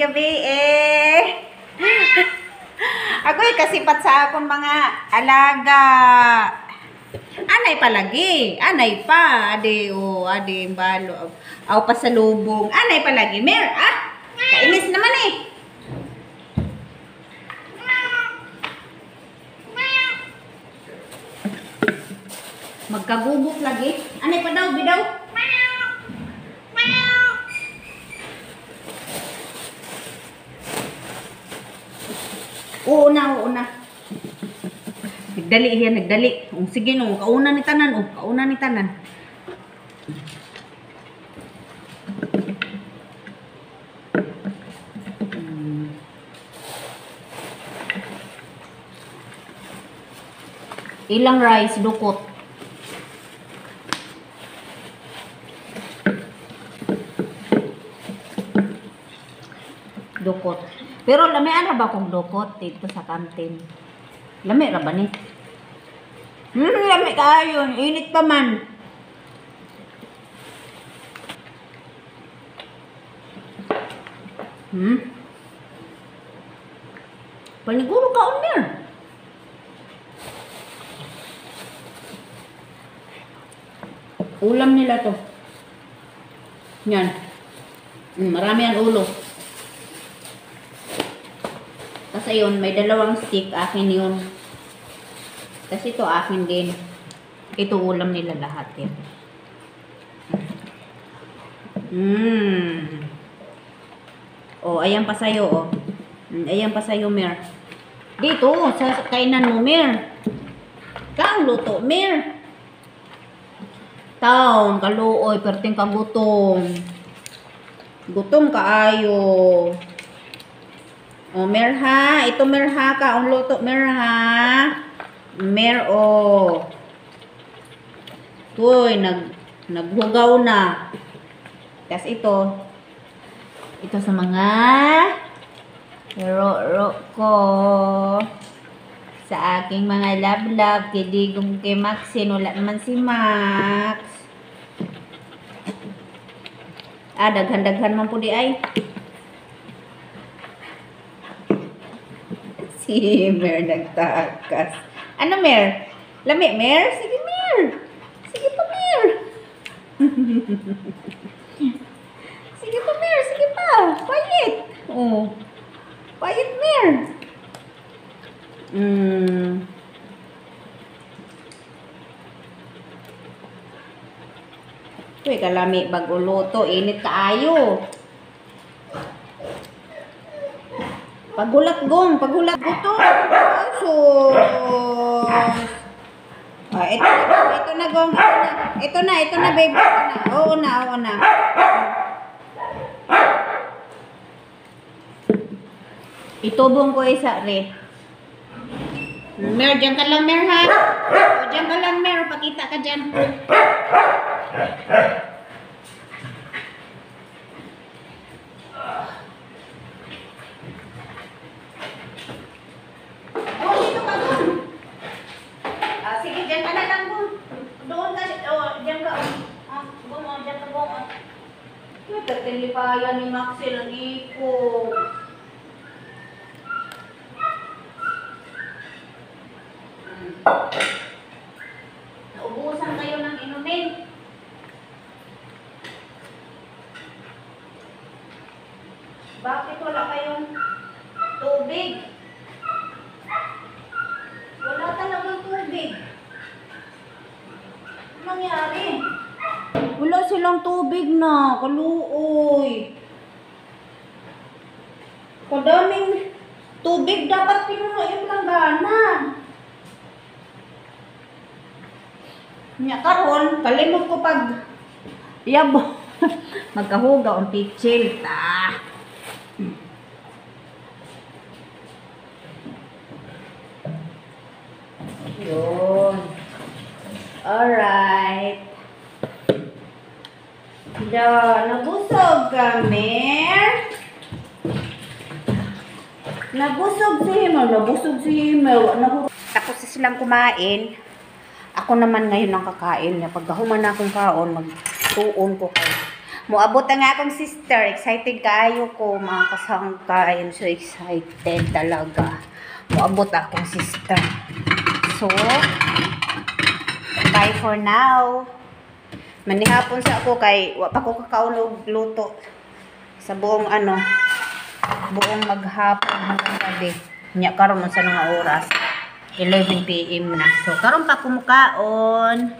gabi eh. Agoy kasipat sa akong mga alaga. Anay palagi. Anay pa. Ade o, ade balo. Aw pasalubong. Anay palagi. Mer, ah. Kainis naman eh. Magkagubok lagi. Anay pa daw, bidaw. Oo na. Nagdali yan, nagdali. Sige no, kauna ni tanan, kauna ni tanan. Ilang rice, dukot. Dukot. Pero lami ara ba kung dukot dito sa kantin? Lami ra ba ni? Lami kayo. Init pa man. Paniguro ka on. Ulam nila to. Yan. Marami ang ulo. Kasi yun, may dalawang stick. Akin yun. Kasi ito akin din. Ito ulam nila lahat yan. Oh, ayan pa sa'yo, oh. Ayan pa sa'yo, Mer. Dito, sa kainan mo, Mer. Kaang luto, Mer. Taon, kaluoy, perting kang gutom. Gutom kaayo. O, Mer ha. Ito, Mer ha. Kaong luto, Mer ha. Mer, o. Uy, naghugaw na. Tapos ito. Ito sa mga ro ko. Sa aking mga love-love. Kidigong kay Maxine. Wala naman si Max. Daghan-daghan man po di ay. Si Mer nagtakas. Ano, Mer? Lami, Mer? Sige, Mer. Sige pa, Mer. Sige pa, Mer. Sige pa. Payit. Oh. Payit, Mer. Uy, kalami bago luto. Init kaayo. Pagulat gong, pagulat guto. So, ito na gong, ito na baby, oo na. Itubong ko isa re. Mer, dyan ka lang, Mer ha. O, dyan ka lang, Mer, pakita ka dyan. Tertilipayan ni Maxine ang iko. Naubusan kayo ng inumin. Bakit wala kayong tubig? Wala talagang tubig. Ano nangyari? Wala silang tubig na, kaluoy. Kadaming tubig, dapat pinuno yung langgana. Nya karon, kalimot ko pag yabo. Magkahugaw ang pichil, ta. Yun. Alright. Nabusog ka, Mer. Nabusog si Himmel. Tapos silang kumain. Ako naman ngayon ang kakain niya. Pag gahuman na akong kaon, magtuon ko kayo. Moabot na nga akong sister. Excited kayo ko, mga kasangkay. I'm so excited talaga. Moabot akong sister. So, bye for now. Manihapon sa ako kay wa pa ko kakaunog luto sa buong buong maghapon hanggang gabi. Nya karon sa mga oras 11 PM na. So karon pa kumukaon.